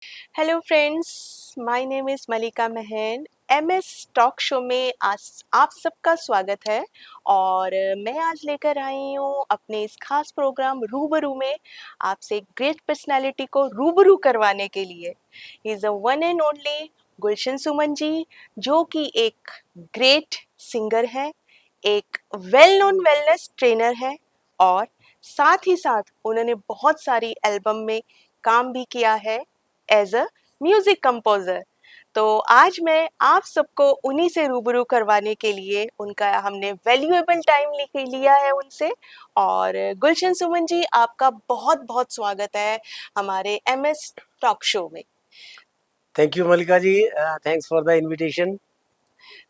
Hello friends, my name is Malika Mahan. MS talk show में आज आप सबका स्वागत है और मैं आज लेकर आई हूँ अपने इस खास प्रोग्राम रूबरू में आपसे एक ग्रेट पर्सनालिटी को रूबरू करवाने के लिए। He is a one and only Gulshan Suman ji, जो कि एक ग्रेट सिंगर है, एक वेल नोन वेलनेस ट्रेनर है और साथ ही साथ उन्होंने बहुत सारी एल्बम में काम भी किया है एज अ म्यूजिक कंपोजर। तो आज मैं आप सबको उन्हीं से रूबरू करवाने के लिए उनका हमने वैल्यूएबल टाइम लिया है उनसे। और गुलशन सुमन जी, आपका बहुत बहुत स्वागत है हमारे एमएस टॉक शो में। Thank you Mallika ji, thanks for the invitation.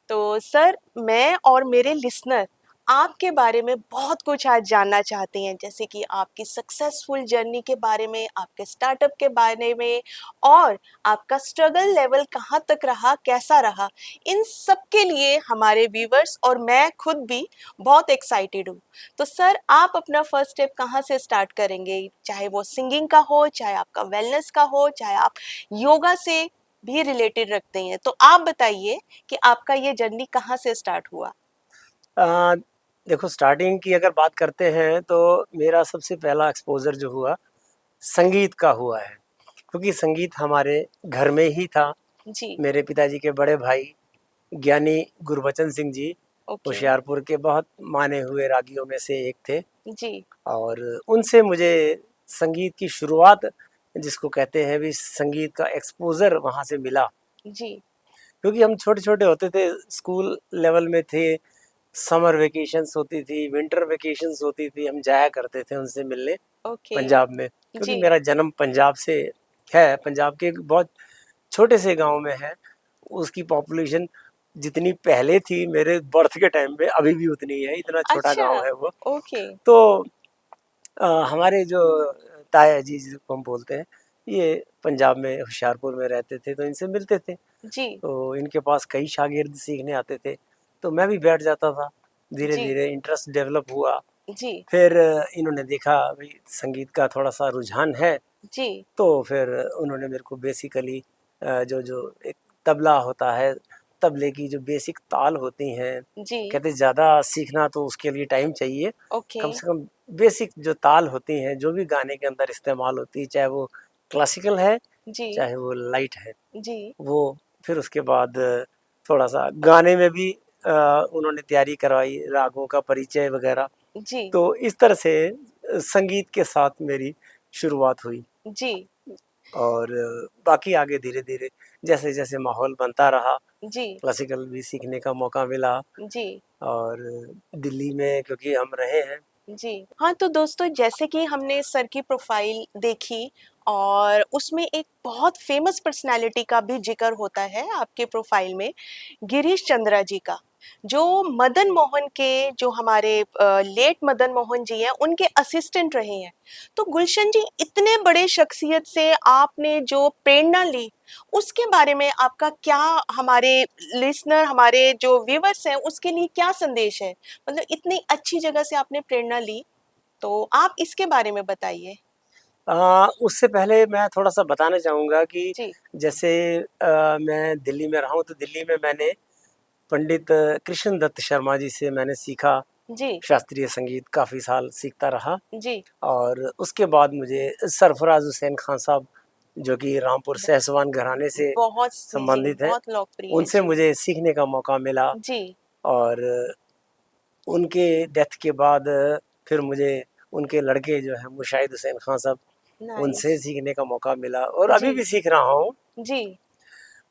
तो सर, मैं और मेरे लिसनर आपके बारे में बहुत कुछ आज जानना चाहते हैं, जैसे कि आपकी सक्सेसफुल जर्नी के बारे में, आपके स्टार्टअप के बारे में और आपका स्ट्रगल लेवल कहाँ तक रहा, कैसा रहा। इन सब के लिए हमारे व्यूवर्स और मैं खुद भी बहुत एक्साइटेड हूँ। तो सर, आप अपना फर्स्ट स्टेप कहाँ से स्टार्ट करेंगे, चाहे वो सिंगिंग का हो, चाहे आपका वेलनेस का हो, चाहे आप योगा से भी रिलेटेड रखते हैं। तो आप बताइए कि आपका ये जर्नी कहाँ से स्टार्ट हुआ? देखो, स्टार्टिंग की अगर बात करते हैं तो मेरा सबसे पहला एक्सपोजर जो हुआ संगीत का हुआ है, क्योंकि संगीत हमारे घर में ही था। जी। मेरे पिताजी के बड़े भाई ज्ञानी गुरबचन सिंह जी ओके। होशियारपुर के बहुत माने हुए रागियों में से एक थे, जी। और उनसे मुझे संगीत की शुरुआत, जिसको कहते हैं भी, संगीत का एक्सपोजर वहाँ से मिला। जी। क्योंकि हम छोटे छोटे होते थे, स्कूल लेवल में थे, समर वेकेशंस होती थी, विंटर वेकेशंस होती थी, हम जाया करते थे उनसे मिलने ओके। पंजाब में। क्योंकि जी। मेरा जन्म पंजाब से है, पंजाब के एक बहुत छोटे से गांव में है। उसकी पॉपुलेशन जितनी पहले थी मेरे बर्थ के टाइम पे, अभी भी उतनी है, इतना छोटा अच्छा। गांव है वो। ओके। तो हमारे जो ताया जी जिसको हम बोलते हैं, ये पंजाब में होशियारपुर में रहते थे, तो इनसे मिलते थे। जी। तो इनके पास कई शागिर्द सीखने आते थे, तो मैं भी बैठ जाता था। धीरे जी। धीरे इंटरेस्ट डेवलप हुआ। जी। फिर इन्होंने देखा भाई संगीत का थोड़ा सा रुझान है, जी। तो फिर उन्होंने मेरे को बेसिकली जो जो एक तबला होता है, तबले की जो बेसिक ताल होती हैं, जी। कहते ज़्यादा सीखना तो उसके लिए टाइम चाहिए। ओके। कम से कम बेसिक जो ताल होती हैं, जो भी गाने के अंदर इस्तेमाल होती है, चाहे वो क्लासिकल है, जी। चाहे वो लाइट है, जी। वो फिर उसके बाद थोड़ा-सा गाने में भी उन्होंने तैयारी करवाई, रागों का परिचय वगैरह। जी। तो इस तरह से संगीत के साथ मेरी शुरुआत हुई, जी। और बाकी आगे धीरे-धीरे जैसे-जैसे माहौल बनता रहा, जी। क्लासिकल भी सीखने का मौका मिला। जी। और दिल्ली में क्योंकि हम रहे हैं। जी। हाँ, तो दोस्तों, जैसे कि हमने सर की प्रोफाइल देखी और उसमें एक बहुत फेमस पर्सनैलिटी का भी ज़िक्र होता है आपके प्रोफाइल में, गिरीश चंद्रा जी का, जो मदन मोहन के, जो हमारे लेट मदन मोहन जी हैं, उनके असिस्टेंट रहे हैं। तो गुलशन जी, इतने बड़े शख्सियत से आपने जो प्रेरणा ली, उसके बारे में आपका क्या, हमारे लिसनर, हमारे जो व्यूअर्स हैं, उसके लिए क्या संदेश है? मतलब इतनी अच्छी जगह से आपने प्रेरणा ली, तो आप इसके बारे में बताइए। उससे पहले मैं थोड़ा-सा बताना चाहूँगा कि जी। जैसे मैं दिल्ली में रहा हूँ, तो दिल्ली में मैंने पंडित कृष्ण दत्त शर्मा जी से मैंने सीखा जी। शास्त्रीय संगीत, काफ़ी साल सीखता रहा। जी। और उसके बाद मुझे सरफराज हुसैन खान साहब, जो कि रामपुर ब- सहसवान घराने से बहुत जी, संबंधित हैं, बहुत लोकप्रिय है उनसे जी। मुझे सीखने का मौका मिला। जी। और उनके डेथ के बाद फिर मुझे उनके लड़के जो हैं मुशाहिद हुसैन खान साहब, नाइस। उनसे सीखने का मौका मिला, और जी। अभी भी सीख रहा हूँ। जी।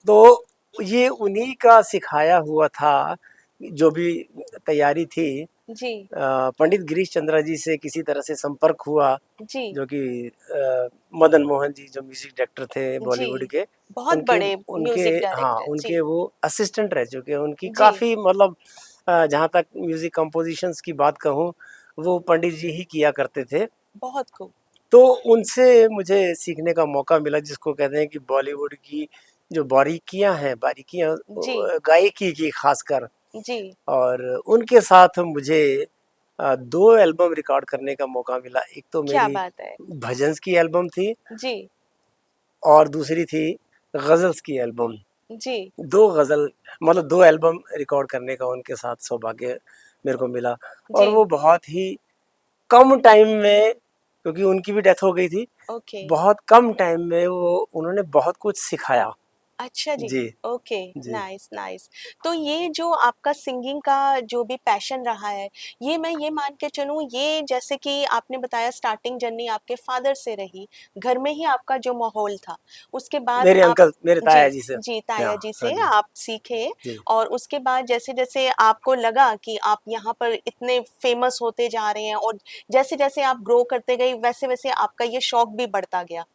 तो ये उन्हीं का सिखाया हुआ था, जो भी तैयारी थी। जी। पंडित गिरीश चंद्रा जी से किसी तरह से संपर्क हुआ, जी। जो कि मदन मोहन जी जो म्यूजिक डायरेक्टर थे जी। बॉलीवुड के, बहुत उनके बड़े उनके म्यूजिक हाँ, डायरेक्टर जी। उनके वो असिस्टेंट रह चुके हैं। उनकी जी। काफ़ी मतलब जहाँ तक म्यूजिक कंपोजिशंस की बात कहूँ, वो पंडित जी ही किया करते थे। बहुत खूब। तो उनसे मुझे सीखने का मौका मिला, जिसको कहते हैं कि बॉलीवुड की जो बारीकियां जी। गायकी की खासकर। जी। और उनके साथ मुझे 2 एल्बम रिकॉर्ड करने का मौका मिला। एक तो क्या मेरी बात है। भजन्स की एल्बम थी, जी। और दूसरी थी गज़ल्स की एल्बम। जी। 2 गज़ल मतलब 2 एल्बम रिकॉर्ड करने का उनके साथ सौभाग्य मेरे को मिला और जी। वो बहुत ही कम टाइम में, क्योंकि उनकी भी डेथ हो गई थी, ओके। बहुत कम टाइम में वो उन्होंने बहुत कुछ सिखाया। अच्छा जी। जी, ओके। जी। Nice nice. तो ये जो आपका सिंगिंग का जो भी पैशन रहा है, ये मैं ये मान के चलूँ, ये जैसे कि आपने बताया स्टार्टिंग जर्नी आपके फादर से रही, घर में ही आपका जो माहौल था, उसके बाद मेरे आप अंकल, मेरे ताया जी, जी से। जी, हाँ, ताया जी हाँ से जी, आप सीखे जी। और उसके बाद जैसे-जैसे आपको लगा कि आप यहाँ पर इतने फेमस होते जा रहे हैं और जैसे-जैसे आप ग्रो करते गए, वैसे-वैसे आपका ये शौक भी बढ़ता गया।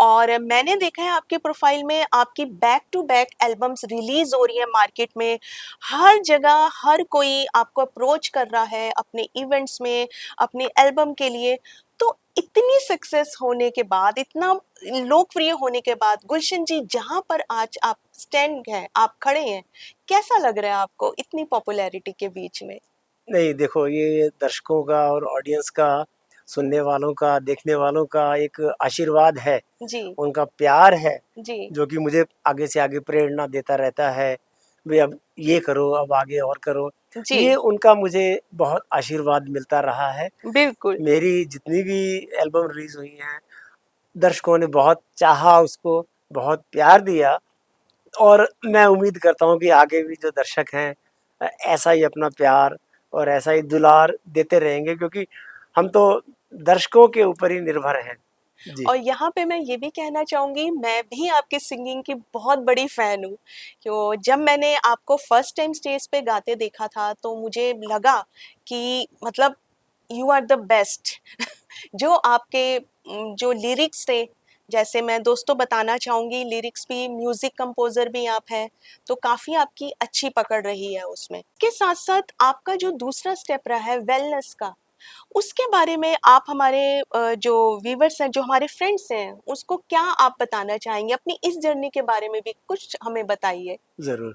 और मैंने देखा है आपके प्रोफाइल में आपकी back to back albums release हो रही है मार्केट में। हर जगह हर कोई आपको अप्रोच कर रहा है अपने इवेंट्स में, अपने एल्बम के लिए। तो इतनी सक्सेस होने के बाद, इतना लोकप्रिय होने के बाद, गुलशन जी जहाँ पर आज आप स्टैंड हैं, आप खड़े हैं, कैसा लग रहा है आपको इतनी पॉपुलैरिटी के बीच में? नहीं देखो, ये दर्शकों का और ऑडियंस का, सुनने वालों का, देखने वालों का एक आशीर्वाद है, जी, उनका प्यार है, जी, जो कि मुझे आगे से आगे प्रेरणा देता रहता है। भई अब ये करो, अब आगे और करो। जी, ये उनका मुझे बहुत आशीर्वाद मिलता रहा है। बिल्कुल। मेरी जितनी भी एल्बम रिलीज़ हुई हैं, दर्शकों ने बहुत चाहा उसको, बहुत प्यार दिया और मैं उम्मीद करता हूँ कि आगे भी जो दर्शक हैं ऐसा ही अपना प्यार और ऐसा ही दुलार देते रहेंगे, क्योंकि हम तो दर्शकों के ऊपर ही निर्भर हैं। जी। और यहाँ पे मैं ये भी कहना चाहूँगी, मैं भी आपकी सिंगिंग की बहुत बड़ी फ़ैन हूँ। क्यों जब मैंने आपको फर्स्ट टाइम स्टेज पे गाते देखा था, तो मुझे लगा कि मतलब यू आर द बेस्ट। जो आपके जो लिरिक्स थे, जैसे मैं दोस्तों बताना चाहूँगी, लिरिक्स भी, म्यूज़िक कंपोज़र भी आप हैं, तो काफ़ी आपकी अच्छी पकड़ रही है उसमें। इसके साथ-साथ आपका जो दूसरा स्टेप रहा है वेलनेस का, उसके बारे में आप हमारे जो व्यूअर्स हैं, जो हमारे फ्रेंड्स हैं, उसको क्या आप बताना चाहेंगे? अपनी इस जर्नी के बारे में भी कुछ हमें बताइए। ज़रूर।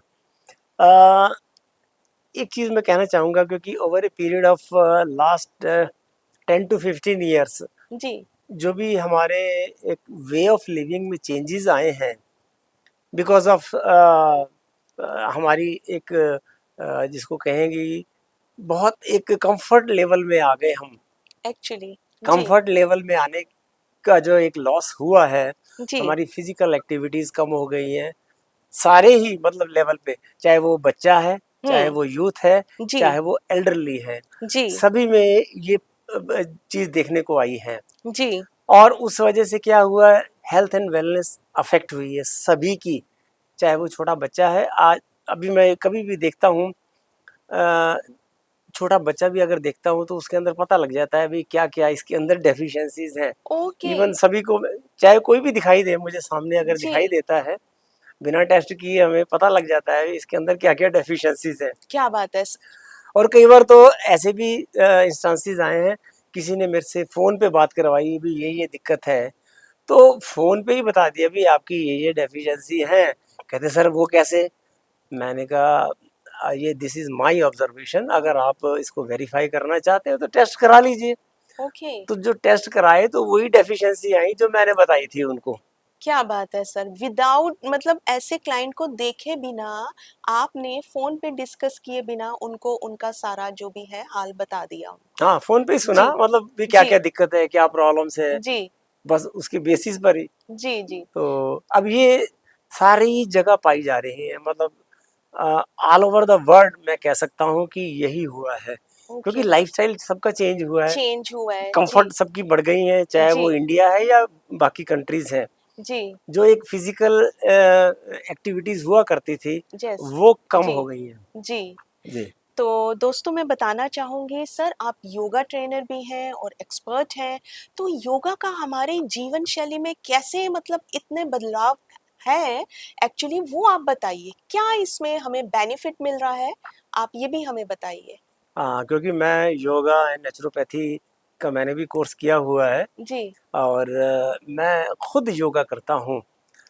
अ, एक चीज़ मैं कहना चाहूँगा, क्योंकि over a period of last 10 to 15 years जी, जो भी हमारे एक वे ऑफ लिविंग में चेंजेस आए हैं, बिकॉज़ ऑफ हमारी एक जिसको कहेंगे, बहुत एक कंफर्ट लेवल में आ गए हम। एक्चुअली। जी, कंफर्ट लेवल में आने का जो एक लॉस हुआ है, जी। हमारी फिजिकल एक्टिविटीज़ कम हो गई हैं, सारे ही मतलब लेवल पे, चाहे वो बच्चा है, चाहे हुँ, वो यूथ है, जी, चाहे वो एल्डरली है, जी, सभी में ये चीज़ देखने को आई है। जी, और उस वजह से क्या हुआ है, हेल्थ एंड वेलनेस अफेक्ट हुई है सभी की, चाहे वो छोटा बच्चा है। आज अभी मैं कभी भी देखता हूँ, छोटा बच्चा भी अगर देखता हूँ तो उसके अंदर पता लग जाता है भाई क्या क्या इसके अंदर डेफिशिएंसीज हैं। ओके, इवन सभी को, चाहे कोई भी दिखाई दे, मुझे सामने अगर जी, दिखाई देता है, बिना टेस्ट किए हमें पता लग जाता है इसके अंदर क्या क्या डेफिशिएंसीज हैं। क्या बात है! और कई बार तो ऐसे भी इंस्टांसेस आए हैं, किसी ने मेरे से फ़ोन पे बात करवाई भी, ये दिक्कत है, तो फ़ोन पे ही बता दिया भी आपकी ये डेफिशिएंसी है। कहते सर वो कैसे? मैंने कहा ये दिस इज़ माय ऑब्जर्वेशन, अगर आप इसको वेरीफाई करना चाहते हो तो टेस्ट करा लीजिए। ओके, तो जो टेस्ट कराए तो वही डेफिशिएंसी आई जो मैंने बताई थी उनको। क्या बात है सर! विदाउट मतलब ऐसे क्लाइंट को देखे बिना, आपने फ़ोन पे डिस्कस किए बिना उनको उनका सारा जो भी है हाल बता दिया। हाँ, फ़ोन पे ही सुना, जी, मतलब भी जी, क्या-क्या दिक्कत है, क्या प्रॉब्लम्स है, जी, बस उसके बेसिस पर ही। जी, जी। तो अब ये सारी जगह पाई जा रही है, मतलब ऑल ओवर द वर्ल्ड मैं कह सकता हूँ कि यही हुआ है। क्योंकि ओके, लाइफ़स्टाइल सबका चेंज हुआ है, चेंज हुआ है। जी, कंफर्ट सबकी बढ़ गई है, चाहे जी, वो इंडिया है या बाकी कंट्रीज़ हैं। जी, जो एक फिज़िकल एक्टिविटीज़ हुआ करती थी, यस, वो कम जी, हो गई हैं। जी। जी। तो दोस्तों मैं बताना चाहूँगी सर, आप योगा ट्रेनर भी हैं और एक्सपर्ट हैं, तो योगा का हमारे जीवन शैली में कैसे मतलब इतने बदलाव है, एक्चुअली वो आप बताइए। क्या इसमें हमें बेनिफिट मिल रहा है? आप ये भी हमें बताइए। हाँ, क्योंकि मैं योगा एंड नेचुरोपैथी का मैंने भी कोर्स किया हुआ है जी, और मैं खुद योगा करता हूँ।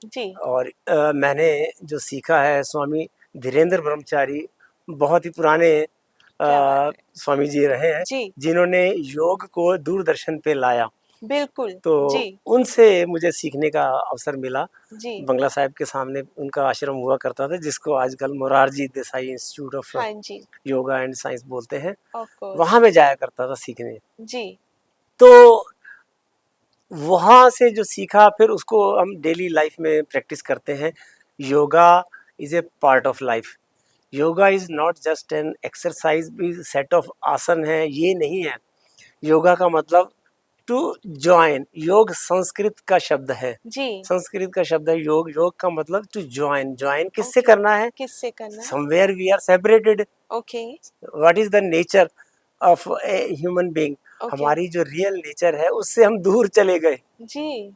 जी, और मैंने जो सीखा है, स्वामी धीरेन्द्र ब्रह्मचारी बहुत ही पुराने क्या बात है। स्वामी जी रहे हैं, जी, जिन्होंने योग को दूरदर्शन पे लाया। बिल्कुल। तो जी, उनसे मुझे सीखने का अवसर मिला। जी। बंगला साहिब के सामने उनका आश्रम हुआ करता था, जिसको आजकल मोरारजी देसाई इंस्टीट्यूट ऑफ हाँ जी, योगा एंड साइंस बोलते हैं। Of course. वहाँ मैं जाया करता था सीखने। जी, तो वहाँ से जो सीखा फिर उसको हम डेली लाइफ में प्रैक्टिस करते हैं। Yoga is a part of life. Yoga is not just an exercise भी सेट ऑफ आसन है, ये नहीं है। योगा का मतलब टू जॉइन। योग संस्कृत का शब्द है। जी। संस्कृत का शब्द है योग। योग का मतलब टू जॉइन। जॉइन किससे ओके। करना है? किससे करना है? Somewhere we are separated. Okay, what is the nature of a human being? Okay. हमारी जो रियल नेचर है उससे हम दूर चले गए। जी,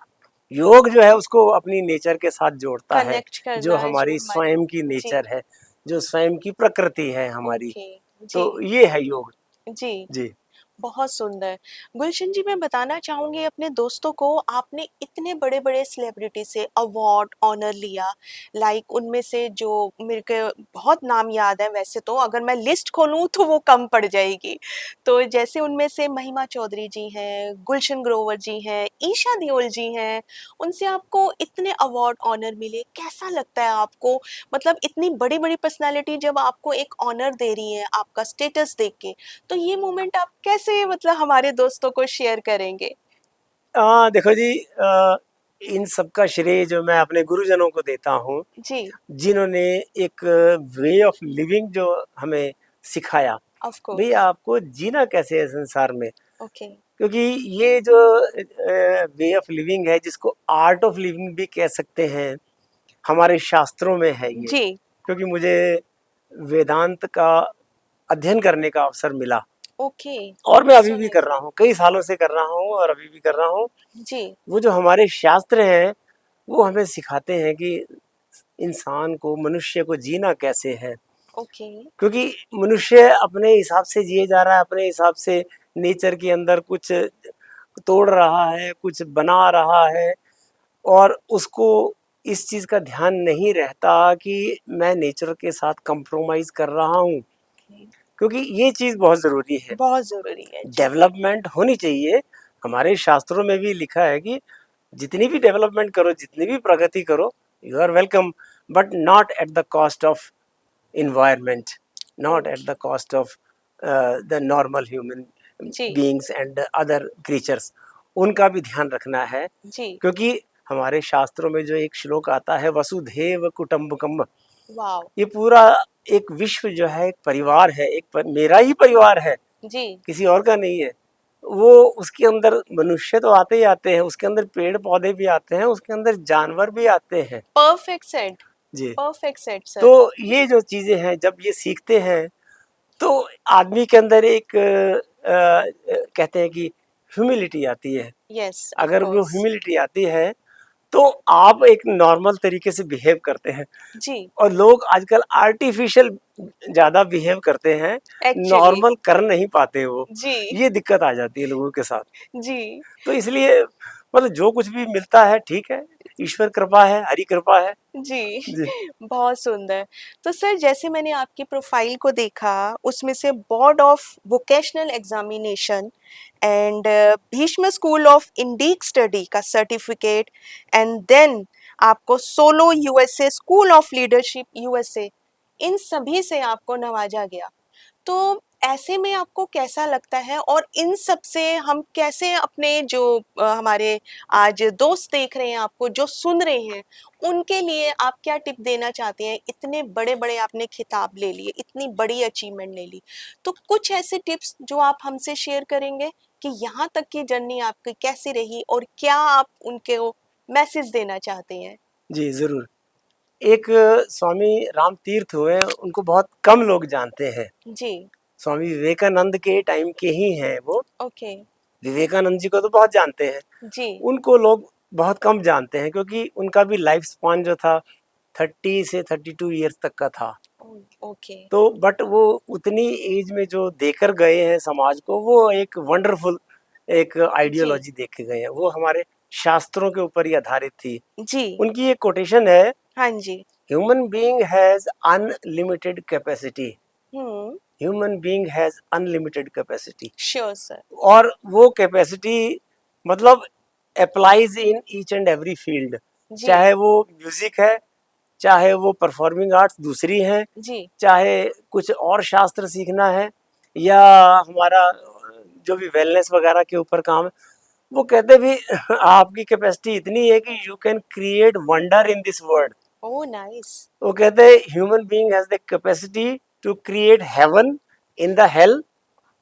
योग जो है उसको अपनी नेचर के साथ जोड़ता है, कनेक्ट जो करना है जो हमारी हमारी। स्वयं की जी, नेचर है, जो स्वयं की प्रकृति है हमारी। ओके। जी, तो ये है योग। जी। जी। बहुत सुंदर। गुलशन जी, मैं बताना चाहूँगी अपने दोस्तों को, आपने इतने बड़े-बड़े सेलिब्रिटी से अवार्ड, ऑनर लिया। लाइक उनमें से जो मेरे को बहुत नाम याद है, वैसे तो अगर मैं लिस्ट खोलूँ तो वो कम पड़ जाएगी। तो जैसे उनमें से महिमा चौधरी जी हैं, गुलशन ग्रोवर जी हैं, ईशा देओल जी हैं, उनसे आपको इतने अवार्ड, ऑनर मिले, कैसा लगता है आपको? मतलब इतनी बड़ी-बड़ी पर्सनैलिटी जब आपको एक ऑनर दे रही है, आपका स्टेटस देख के, तो ये मोमेंट आप कैसे मतलब हमारे दोस्तों को शेयर करेंगे? देखो जी, इन सब का श्रेय जो मैं अपने गुरुजनों को देता हूँ, जी, जिन्होंने एक वे ऑफ लिविंग जो हमें सिखाया। ऑफ भई कोर्स। आपको जीना कैसे है संसार में? ओके। क्योंकि ये जो वे ऑफ लिविंग है, जिसको आर्ट ऑफ लिविंग भी कह सकते हैं, हमारे शास्त्रों में है ये। जी, क्योंकि मुझे वेदांत का अध्ययन करने का अवसर मिला ओके। और मैं अभी सो भी कर रहा नाइस। हूँ, कई सालों से कर रहा हूँ और अभी भी कर रहा हूँ। जी, वो जो हमारे शास्त्र हैं, वो हमें सिखाते हैं कि इंसान को, मनुष्य को जीना कैसे है। ओके। क्योंकि मनुष्य अपने हिसाब से जिए जा रहा है, अपने हिसाब से नेचर के अंदर कुछ तोड़ रहा है, कुछ बना रहा है और उसको इस चीज़ का ध्यान नहीं रहता कि मैं नेचर के साथ कंप्रोमाइज़ कर रहा हूँ। ओके, क्योंकि ये चीज़ बहुत ज़रूरी है। बहुत ज़रूरी है। जी, डेवलपमेंट होनी चाहिए। हमारे शास्त्रों में भी लिखा है कि जितनी भी डेवलपमेंट करो, जितनी भी प्रगति करो, you are welcome, but not at the cost of environment, not at okay. the cost of the normal human जी, beings and other creatures। उनका भी ध्यान रखना है। जी। क्योंकि हमारे शास्त्रों में जो एक श्लोक आता है, वसुधैव कुटुम्बकम, वॉव! ये पूरा एक विश्व जो है एक परिवार है, मेरा ही परिवार है, जी, किसी और का नहीं है। वो उसके अंदर मनुष्य तो आते ही आते हैं, उसके अंदर पेड़ पौधे भी आते हैं, उसके अंदर जानवर भी आते हैं। जी। परफेक्ट सेड तो सर। ये जो चीजें हैं, जब ये सीखते हैं तो आदमी के अंदर एक कहते हैं कि ह्यूमिलिटी आती है। यस, ऑफ अगर वो कोर्स। ह्यूमिलिटी आती है तो आप एक नॉर्मल तरीके से बिहेव करते हैं। जी, और लोग आजकल आर्टिफिशियल ज़्यादा बिहेव करते हैं, एक्चुअली। नॉर्मल कर नहीं पाते वो। जी, ये दिक्कत आ जाती है लोगों के साथ। जी, तो इसलिए मतलब जो कुछ भी मिलता है ठीक है, ईश्वर कृपा है, हरि कृपा है। जी। जी। बहुत सुंदर। तो सर, जैसे मैंने आपकी प्रोफाइल को देखा, उसमें से board of vocational examination and Bhishma school of Indic study का सर्टिफिकेट, एंड देन आपको solo USA school of leadership USA, इन सभी से आपको नवाजा गया। तो ऐसे में आपको कैसा लगता है, और इन सब से हम कैसे अपने जो हमारे आज दोस्त देख रहे हैं आपको, जो सुन रहे हैं, उनके लिए आप क्या टिप देना चाहते हैं? इतने बड़े-बड़े आपने खिताब ले लिए, इतनी बड़ी अचीवमेंट ले ली, तो कुछ ऐसे टिप्स जो आप हमसे शेयर करेंगे कि यहाँ तक की जर्नी आपकी कैसी रही और क्या आप उनको मैसेज देना चाहते हैं? जी, ज़रूर। एक स्वामी राम तीर्थ हुए, उनको बहुत कम लोग जानते हैं। जी, स्वामी विवेकानंद के टाइम के ही हैं वो। ओके, विवेकानंद जी को तो बहुत जानते हैं, जी, उनको लोग बहुत कम जानते हैं क्योंकि उनका भी लाइफ स्पान जो था 30 से 32 ईयर्स तक का था। ओके, तो बट वो उतनी एज में जो देकर गए हैं समाज को, वो एक वंडरफुल एक जी, आइडियोलॉजी दे के गए हैं। वो हमारे शास्त्रों के ऊपर ही आधारित थी। जी, उनकी एक कोटेशन है, हाँ जी, human being has unlimited capacity. हुँ, human being has unlimited capacity. Sure sir. और वो कैपेसिटी मतलब applies in each and every field, जी, चाहे वो म्यूजिक है, चाहे वो परफॉर्मिंग आर्ट्स दूसरी है, जी, चाहे कुछ और शास्त्र सीखना है, या हमारा जो भी वेलनेस वगैरह के ऊपर काम है। वो कहते भी आपकी कैपेसिटी इतनी है कि you can create wonder in this world. Oh nice. वो कहते हैं human being has the capacity to create heaven in the hell,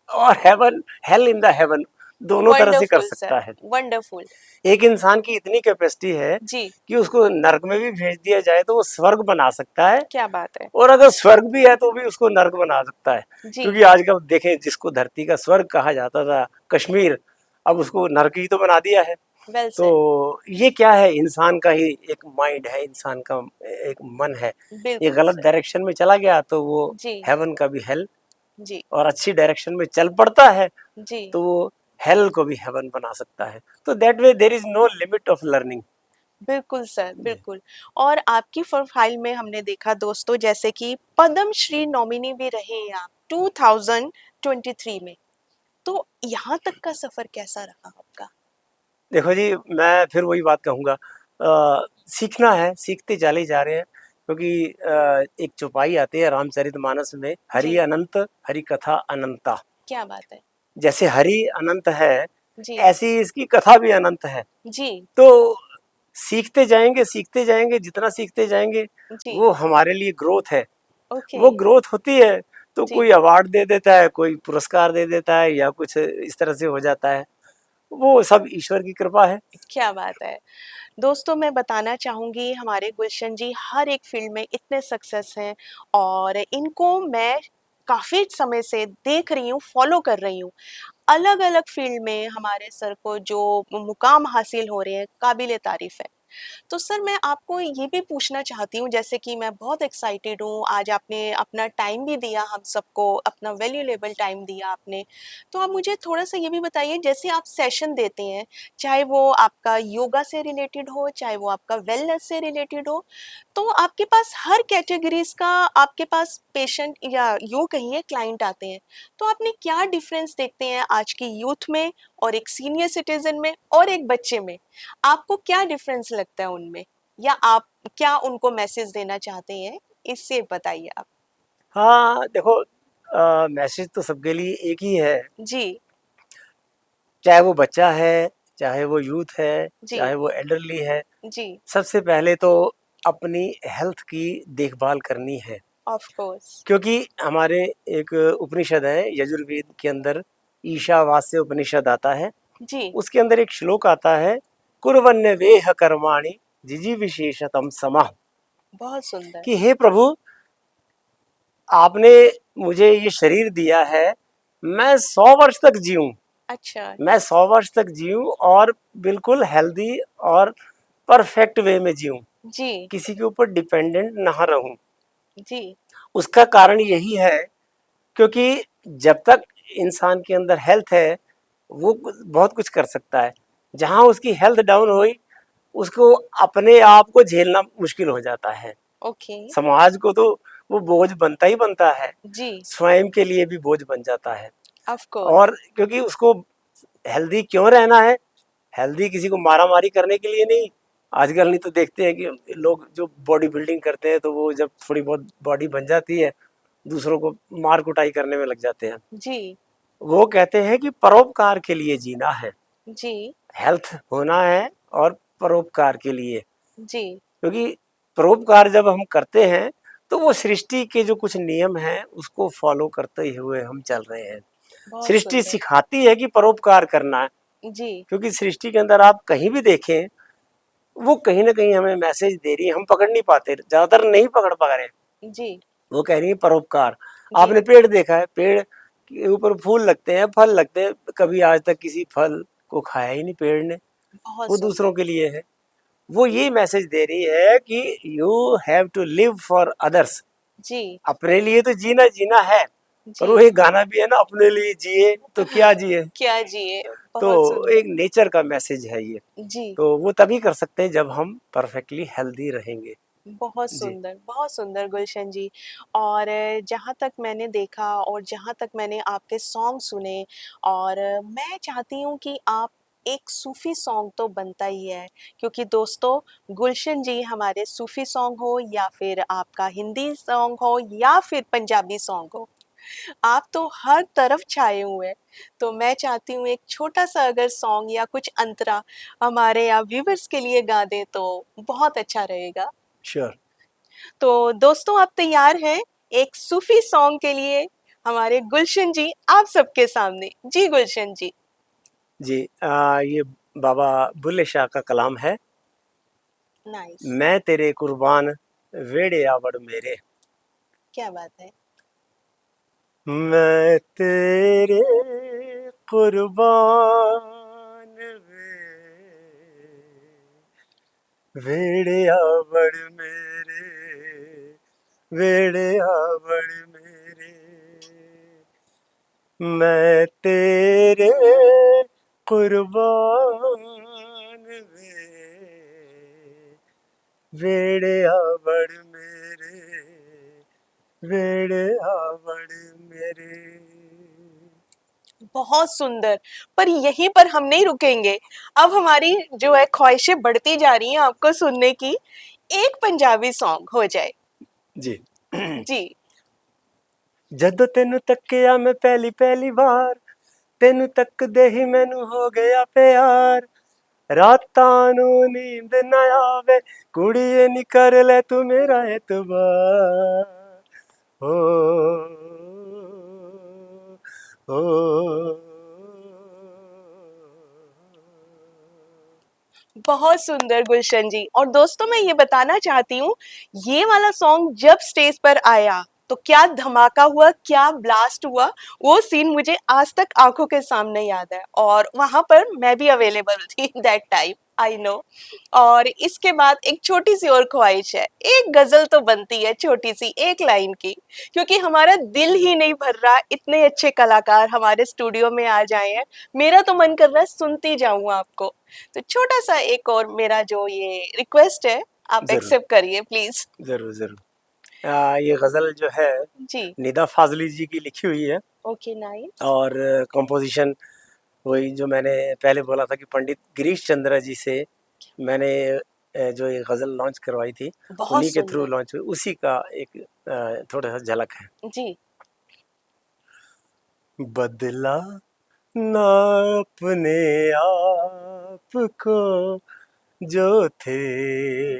और heaven hell in the heaven, दोनों तरह से कर वंडरफुल सर, सकता है। वंडरफुल। एक इंसान की इतनी कैपेसिटी है जी, कि उसको नर्क में भी भेज दिया जाए तो वो स्वर्ग बना सकता है, क्या बात है। और अगर स्वर्ग भी है तो भी उसको नर्क बना सकता है। जी, क्योंकि आजकल देखें, जिसको धरती का स्वर्ग कहा जाता था कश्मीर, अब उसको नर्क ही तो बना दिया है। वेल तो सेड। ये क्या है, इंसान का ही एक माइंड है, इंसान का एक मन है। ये बिल्कुल गलत सर। डायरेक्शन में चला गया तो वो जी, हेवन का भी हेल, जी, और अच्छी डायरेक्शन में चल पड़ता है जी। तो वो हेल को भी हेवन बना सकता है। तो that way there is no limit of learning. बिल्कुल सर, बिल्कुल। और आपकी प्रोफ़ाइल में हमने देखा दोस्तों जैसे कि पद्म श्री नॉमिनी भी रहे हैं आप 2023 में। तो यहाँ तक का सफ़र कैसा रहा आपका? देखो जी, मैं फिर वही बात कहूँगा, सीखना है, सीखते चले जा रहे हैं, क्योंकि एक चौपाई आती है रामचरितमानस में, हरि जी, अनंत, हरि कथा अनंता। क्या बात है। जैसे हरि अनंत है, जी, ऐसी इसकी कथा भी अनंत है। जी, तो सीखते जाएँगे, जितना सीखते जाएँगे, जी, वो हमारे लिए ग्रोथ है। ओके, वो ग्रोथ होती है, तो जी, कोई अवार्ड दे देता है, कोई पुरस्कार दे देता है, या कुछ इस तरह से हो जाता है। वो सब ईश्वर की कृपा है। क्या बात है। दोस्तों मैं बताना चाहूँगी हमारे गुलशन जी हर एक फ़ील्ड में इतने सक्सेस हैं और इनको मैं काफ़ी समय से देख रही हूँ, फ़ॉलो कर रही हूँ। अलग-अलग फ़ील्ड में हमारे सर को जो मुकाम हासिल हो रहे हैं, काबिल-ए-तारीफ़ है। तो सर मैं आपको ये भी पूछना चाहती हूँ जैसे कि मैं बहुत एक्साइटेड हूँ, आज आपने अपना टाइम भी दिया हम सबको, अपना वैल्यूएबल टाइम दिया आपने। तो आप मुझे थोड़ा-सा ये भी बताइए जैसे आप सेशन देते हैं, चाहे वो आपका योगा से रिलेटेड हो, चाहे वो आपका वेलनेस से रिलेटेड हो, तो आपके पास हर कैटेगरीज़ का आपके पास पेशेंट या यूँ कहिए क्लाइंट आते हैं। तो आपने क्या डिफ़रेंस देखते हैं आज की यूथ में और एक सीनियर सिटीज़न में और एक बच्चे में? आपको क्या डिफ़रेंस लगता है उनमें? या आप क्या उनको मैसेज देना चाहते हैं? इससे बताइए आप। हाँ, देखो, मैसेज तो सबके लिए एक ही है, जी, चाहे वो बच्चा है, चाहे वो यूथ है, चाहे जी, वो एल्डरली है। जी, सबसे पहले तो अपनी हेल्थ की देखभाल करनी है, ऑफ़ कोर्स। क्योंकि हमारे एक उपनिषद है यजुर्वेद के अंदर, ईशावास्य उपनिषद आता है। जी, उसके अंदर एक श्लोक आता है, कुर्वन्यवेह कर्माणि जिजीविशेषतम समः, बहुत सुंदर। कि हे प्रभु, आपने मुझे ये शरीर दिया है, मैं 100 वर्ष तक जीऊं, अच्छा, मैं 100 वर्ष तक जीऊं और बिल्कुल हेल्दी और परफेक्ट वे में जीऊं, जी, किसी के ऊपर डिपेंडेंट ना रहूं। जी, उसका कारण यही है, क्योंकि जब तक इंसान के अंदर हेल्थ है, वो बहुत कुछ कर सकता है। जहां उसकी हेल्थ डाउन हुई, उसको अपने आप को झेलना मुश्किल हो जाता है। ओके, समाज को तो वो बोझ बनता ही बनता है, जी, स्वयं के लिए भी बोझ बन जाता है। Of course. और क्योंकि उसको हेल्दी क्यों रहना है, हेल्दी किसी को मारा मारी करने के लिए नहीं। आजकल नहीं तो देखते हैं कि लोग जो बॉडी बिल्डिंग करते हैं, तो वो जब थोड़ी बहुत बॉडी बन जाती है, दूसरों को मार कुटाई करने में लग जाते हैं। जी, वो कहते हैं कि परोपकार के लिए जीना है, जी, हेल्थ होना है, और परोपकार के लिए। जी, क्योंकि परोपकार जब हम करते हैं, तो वो सृष्टि के जो कुछ नियम हैं उसको फॉलो करते हुए हम चल रहे हैं। बहुत सृष्टि सुंदर। सिखाती है कि परोपकार करना है, जी, क्योंकि सृष्टि के अंदर आप कहीं भी देखें, वो कहीं ना कहीं हमें मैसेज दे रही है, हम पकड़ नहीं पाते, ज्यादातर नहीं पकड़ पा रहे। जी, वो कह रही है परोपकार। जी, आपने पेड़ देखा है, पेड़ के ऊपर फूल लगते हैं, फल लगते हैं, कभी आज तक किसी फल को खाया ही नहीं पेड़ ने, बहुत वो दूसरों सुंदर। के लिए है। वो ये मैसेज दे रही है कि you have to live for others, जी, अपने लिए तो जीना जीना है। और वो जी, एक गाना भी है ना, अपने लिए जिए तो क्या जिए। क्या जिए, तो बहुत सुंदर। एक नेचर का मैसेज है ये। जी, तो वो तभी कर सकते हैं जब हम परफेक्टली हेल्दी रहेंगे। जी। बहुत सुंदर गुलशन जी। और जहाँ तक मैंने देखा और जहाँ तक मैंने आपके सॉन्ग सुने और मैं चाहती हूँ कि आप एक सूफ़ी सॉन्ग तो बनता ही है, क्योंकि दोस्तों गुलशन जी हमारे सूफ़ी सॉन्ग हो या फिर आपका हिंदी सॉन्ग हो या फिर पंजाबी सॉन्ग हो, आप तो हर तरफ छाए हुए हैं। तो मैं चाहती हूँ एक छोटा-सा अगर सॉन्ग या कुछ अंतरा हमारे यहाँ व्यूअर्स के लिए गा दें तो बहुत अच्छा रहेगा। श्योर। तो दोस्तों आप तैयार हैं एक सूफ़ी सॉन्ग के लिए? हमारे गुलशन जी आप सबके सामने। जी गुलशन जी। जी ये बाबा बुल्ले शाह का कलाम है। नाइस। मैं तेरे कुर्बान वेड़े आवड़ मेरे। क्या बात है। मैं तेरे कुर्बान वेड़े आवड़ मेरे, वेड़े आवड़ मेरे। मैं तेरे कुर्बान वेड़े आवड़ मेरे, वेड़े आवड़ मेरे। बहुत सुंदर। पर यहीं पर हम नहीं रुकेंगे। अब हमारी जो है ख्वाहिशें बढ़ती जा रही हैं आपको सुनने की। एक पंजाबी सॉन्ग हो जाए। जी। जी। जदों तेनू तक्किया मैं पहली पहली बार, तेनू तकदे ही मैनू हो गया प्यार। रातां नू नींद ना आवे, कुड़िए नी कर ले तू मेरा एतबार। ओ, ओ, बहुत सुंदर गुलशन जी। और दोस्तों मैं ये बताना चाहती हूँ, ये वाला सॉन्ग जब स्टेज पर आया तो क्या धमाका हुआ, क्या ब्लास्ट हुआ, वो सीन मुझे आज तक आंखों के सामने याद है। और वहां पर मैं भी अवेलेबल थी दैट टाइम, आई नो। और इसके बाद एक छोटी सी और ख्वाहिश है, एक गजल तो बनती है छोटी सी एक लाइन की, क्योंकि हमारा दिल ही नहीं भर रहा, इतने अच्छे कलाकार हमारे स्टूडियो में आ जाए हैं। मेरा तो मन कर रहा है सुनती जाऊं आपको। तो छोटा सा एक और मेरा जो ये रिक्वेस्ट है, आप जरूर एक्सेप्ट करिए प्लीज। जरूर जरूर। ये गजल जो है जी। निदा फाजली जी की लिखी हुई है। Okay nice. और कंपोजिशन वही जो मैंने पहले बोला था कि पंडित गिरीश चंद्र जी से मैंने जो ये गज़ल लॉन्च करवाई थी, बहुत उन्हीं के थ्रू सुंदर। लॉन्च हुई, उसी का एक थोड़ा सा झलक है। जी। बदला ना अपने आप को, जो थे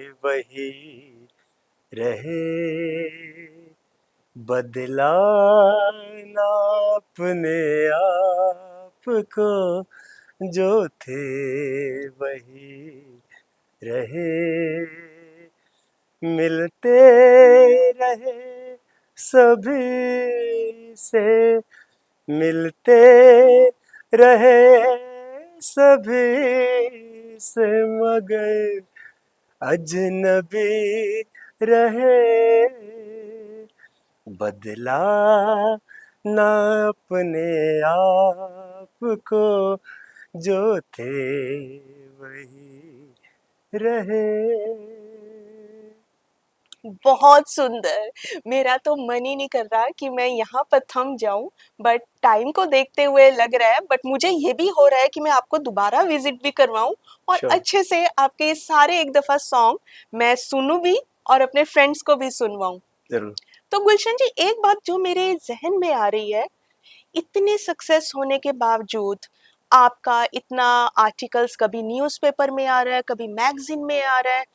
वही रहे। बदला ना अपने आप को, जो थे वही रहे। मिलते रहे सभी से, मिलते रहे सभी से, मगर अजनबी रहे। बदला ना अपने आप को, जो थे वही रहे। बहुत सुंदर। मेरा तो मन ही नहीं कर रहा कि मैं यहाँ पर थम जाऊं, बट टाइम को देखते हुए लग रहा है, बट मुझे ये भी हो रहा है कि मैं आपको दोबारा विजिट भी करवाऊं और श्योर। अच्छे से आपके ये सारे एक दफा सॉन्ग मैं सुनूं भी और अपने फ्रेंड्स को भी सुनवाऊं। जरूर। तो गुलशन जी एक बात जो मेरे जहन में आ रही है, इतने सक्सेस होने के बावजूद आपका इतना आर्टिकल्स कभी न्यूज़पेपर में आ रहा है, कभी मैगजीन में आ रहा है,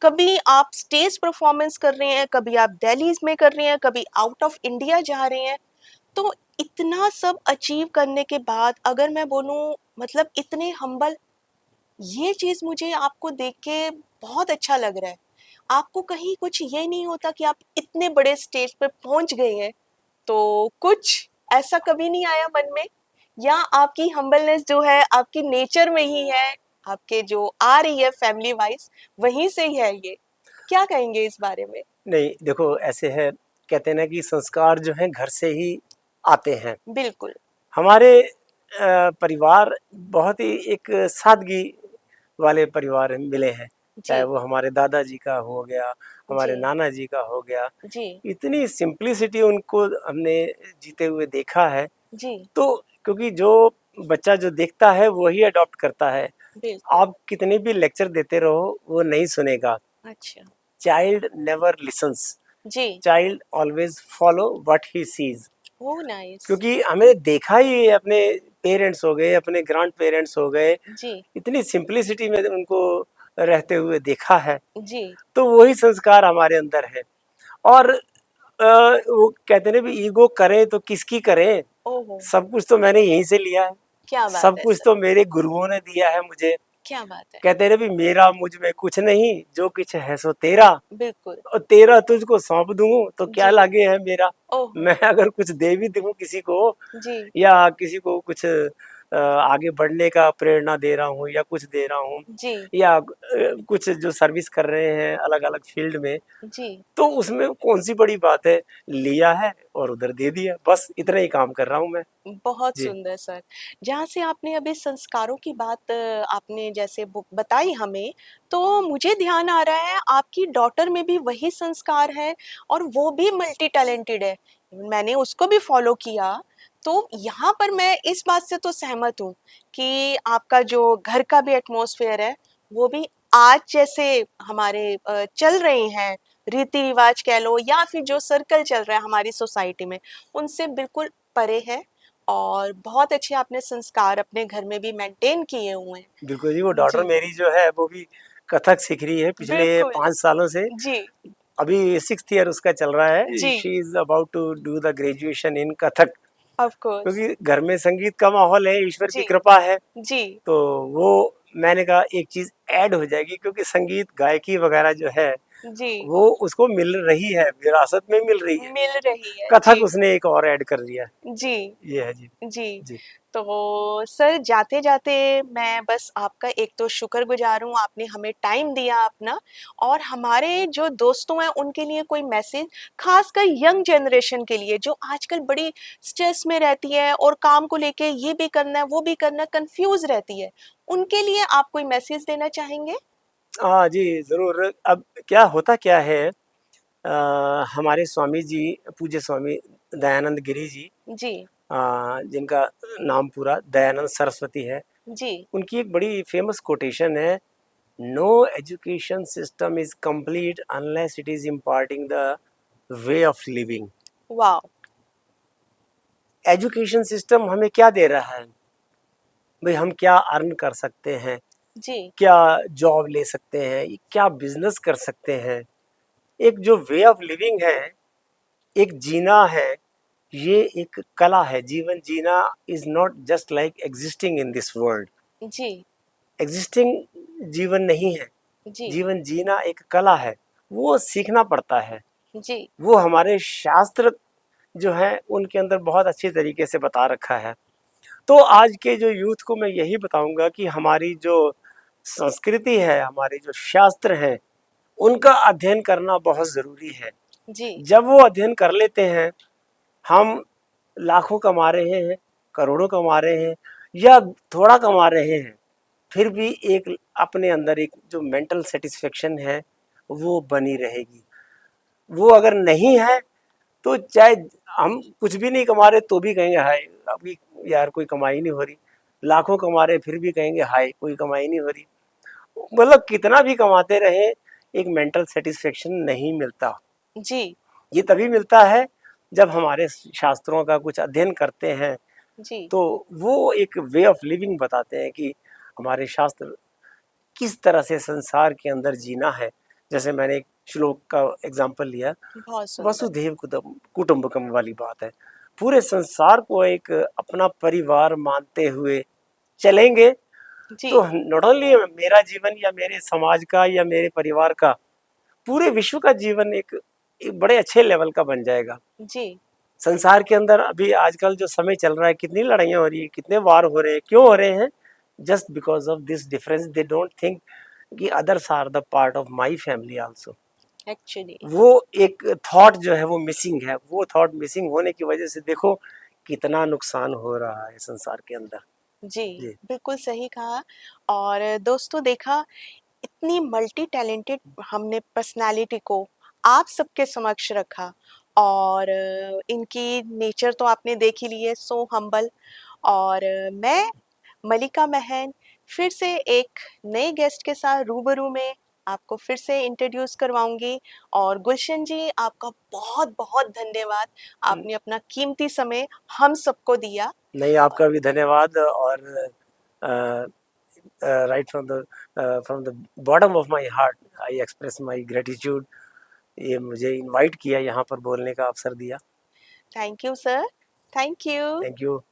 कभी आप स्टेज परफॉर्मेंस कर रहे हैं, कभी आप दिल्ली में कर रहे हैं, कभी आउट ऑफ इंडिया जा रहे हैं। तो इतना सब अचीव करने के बाद अगर मैं बोलूं, मतलब इतने हम्बल, ये चीज मुझे आपको देख के बहुत अच्छा लग रहा है। आपको कहीं कुछ ये नहीं होता कि आप इतने बड़े स्टेज पर पहुंच गए हैं, तो कुछ ऐसा कभी नहीं आया मन में? या आपकी हम्बलनेस जो है आपकी नेचर में ही है, आपके जो आ रही है फैमिली वाइज वहीं से ही है ये? क्या कहेंगे इस बारे में? नहीं देखो ऐसे है, कहते हैं ना कि संस्कार जो हैं घर से ही आते हैं। बिल्कुल। हमारे परिवार बहुत ही एक सादगी वाले परिवार मिले हैं, चाहे जी। वो हमारे दादाजी का हो गया, हमारे जी। नाना जी का हो गया। जी। इतनी सिंप्लिसिटी उनको हमने जीते हुए देखा है। जी। तो क्योंकि जो बच्चा जो देखता है वही अडॉप्ट करता है। बिल्कुल। आप कितने भी लेक्चर देते रहो वो नहीं सुनेगा। अच्छा। चाइल्ड नेवर लिसन्स, जी। Child always follow what he sees. Oh nice. क्योंकि हमें देखा ही है, अपने पेरेंट्स हो गए, अपने ग्रैंड पेरेंट्स हो गए, जी। इतनी सिंपलिसिटी में उनको रहते हुए देखा है, जी। तो वही संस्कार हमारे अंदर है। और वो कहते हैं ना भी ईगो करें तो किसकी करें, ओहो! सब कुछ तो मैंने यहीं से लिया है, क्या बात सब है कुछ सर! तो मेरे गुरुओं ने दिया है मुझे। क्या बात है! कहते हैं ना भी मेरा मुझ में कुछ नहीं, जो कुछ है सो तेरा, बिल्कुल। और तेरा तुझको सौंप दूं तो क्या जी। लागे है मेरा। ओहो! मैं अगर कुछ दे भी दूं किसी को, जी। या किसी को कुछ आगे बढ़ने का प्रेरणा दे रहा हूँ या कुछ दे रहा हूँ, जी। या कुछ जो सर्विस कर रहे हैं अलग अलग फील्ड में, जी। तो उसमें कौन सी बड़ी बात है, लिया है और उधर दे दिया, बस इतना ही काम कर रहा हूँ मैं। बहुत जी। सुंदर सर। जहाँ से आपने अभी संस्कारों की बात आपने जैसे बताई हमें, तो मुझे ध्यान आ रहा है आपकी डॉटर में भी वही संस्कार है और वो भी मल्टी टैलेंटेड है। मैंने उसको भी फॉलो किया, तो यहाँ पर मैं इस बात से तो सहमत हूँ कि आपका जो घर का भी एटमॉस्फेयर है, वो भी आज जैसे हमारे चल रहे हैं रीति-रिवाज कह लो या फिर जो सर्कल चल रहा है हमारी सोसाइटी में, उनसे बिल्कुल परे है। और बहुत अच्छे आपने संस्कार अपने घर में भी मेंटेन किए हुए हैं। बिल्कुल जी, वो डॉटर जी। मेरी जो है वो भी कथक सीख रही है पिछले बिल्कुल। 5 सालों से। जी। अभी 6th ईयर उसका चल रहा है, जी। She is about to do the graduation in Kathak. Of course. क्योंकि घर में संगीत का माहौल है, ईश्वर की जी। कृपा है, जी। तो वो मैंने कहा एक चीज ऐड हो जाएगी, क्योंकि संगीत गायकी वगैरह जो है जी। वो उसको मिल रही है, विरासत में मिल रही है। मिल रही है। कथक जी। उसने एक और ऐड कर दिया है। जी। ये है जी। जी। जी। तो सर जाते-जाते मैं बस आपका एक तो शुक्रगुज़ार हूँ, आपने हमें टाइम दिया अपना और हमारे जो दोस्तों हैं उनके लिए कोई मैसेज ख़ासकर यंग जनरेशन के लिए जो आजकल बड़ी स्ट्रेस में रहती है और काम को लेके ये भी करना है, वो भी करना है, कन्फ्यूज़ रहती है। उनके लिए आप कोई मैसेज देना चाहेंगे? हाँ जी, जरूर। अब क्या होता क्या है, हमारे स्वामी जी, पूज्य स्वामी दयानंद गिरी जी, जी। जिनका नाम पूरा दयानंद सरस्वती है, जी। उनकी एक बड़ी फेमस कोटेशन है, no education system is complete unless it is imparting the way of living. Wow! Education system हमें क्या दे रहा है, भाई हम क्या अर्न कर सकते हैं, जी। क्या जॉब ले सकते हैं, क्या बिजनेस कर सकते हैं। एक जो वे ऑफ लिविंग है, एक जीना है, ये एक कला है। जीवन जीना is not just like existing in this world. जी। एग्जिस्टिंग जीवन नहीं है, जी। जीवन जीना एक कला है, वो सीखना पड़ता है। जी। वो हमारे शास्त्र जो है उनके अंदर बहुत अच्छी तरीके से बता रखा है। तो आज के जो यूथ को मैं यही बताऊंगा कि हमारी जो संस्कृति है, हमारे जो शास्त्र हैं, उनका अध्ययन करना बहुत ज़रूरी है। जी। जब वो अध्ययन कर लेते हैं, हम लाखों कमा रहे हैं, करोड़ों कमा रहे हैं, या थोड़ा कमा रहे हैं, फिर भी एक अपने अंदर एक जो मेंटल सेटिस्फेक्शन है वो बनी रहेगी। वो अगर नहीं है तो चाहे हम कुछ भी नहीं कमा रहे तो भी कहेंगे हाय, अभी यार कोई कमाई नहीं हो रही। लाखों कमा रहे फिर भी कहेंगे हाय, कोई कमाई नहीं हो रही। मतलब कितना भी कमाते रहे, एक मेंटल सेटिस्फेक्शन नहीं मिलता। जी। ये तभी मिलता है जब हमारे शास्त्रों का कुछ अध्ययन करते हैं, जी। तो वो एक वे ऑफ लिविंग बताते हैं कि हमारे शास्त्र किस तरह से संसार के अंदर जीना है। जैसे मैंने एक श्लोक का एग्जाम्पल लिया, बहुत सुंदर। वसुधैव कुटुंबकम वाली बात है। पूरे संसार को एक अपना परिवार मानते हुए चलेंगे, जी। तो नॉट ओनली मेरा जीवन या मेरे समाज का या मेरे परिवार का, पूरे विश्व का जीवन एक बड़े अच्छे लेवल का बन जाएगा। जी। संसार के अंदर अभी आजकल जो समय चल रहा है, कितनी लड़ाइयाँ हो रही है, कितने वार हो रहे हैं, क्यों हो रहे हैं? Just because of this difference, they don't think कि others are the part of my family also. Actually. वो एक थॉट जो है वो मिसिंग है। वो थॉट मिसिंग होने की वजह से देखो कितना नुकसान हो रहा है संसार के अंदर। जी, जी। बिल्कुल सही कहा और दोस्तों देखा इतनी मल्टी टैलेंटेड हमने पर्सनैलिटी को आप सबके समक्ष रखा और इनकी नेचर तो आपने देख ही ली है सो हम्बल और मैं मलिका महन फिर से एक नए गेस्ट के साथ रूबरू में आपको फिर से इंट्रोड्यूस करवाऊँगी और गुलशन जी आपका बहुत-बहुत धन्यवाद। आपने अपना कीमती समय हम सबको दिया। नहीं, आपका भी धन्यवाद और right from the bottom of my heart I express my gratitude. ये मुझे इनवाइट किया, यहाँ पर बोलने का अवसर दिया। Thank you sir. Thank you. Thank you.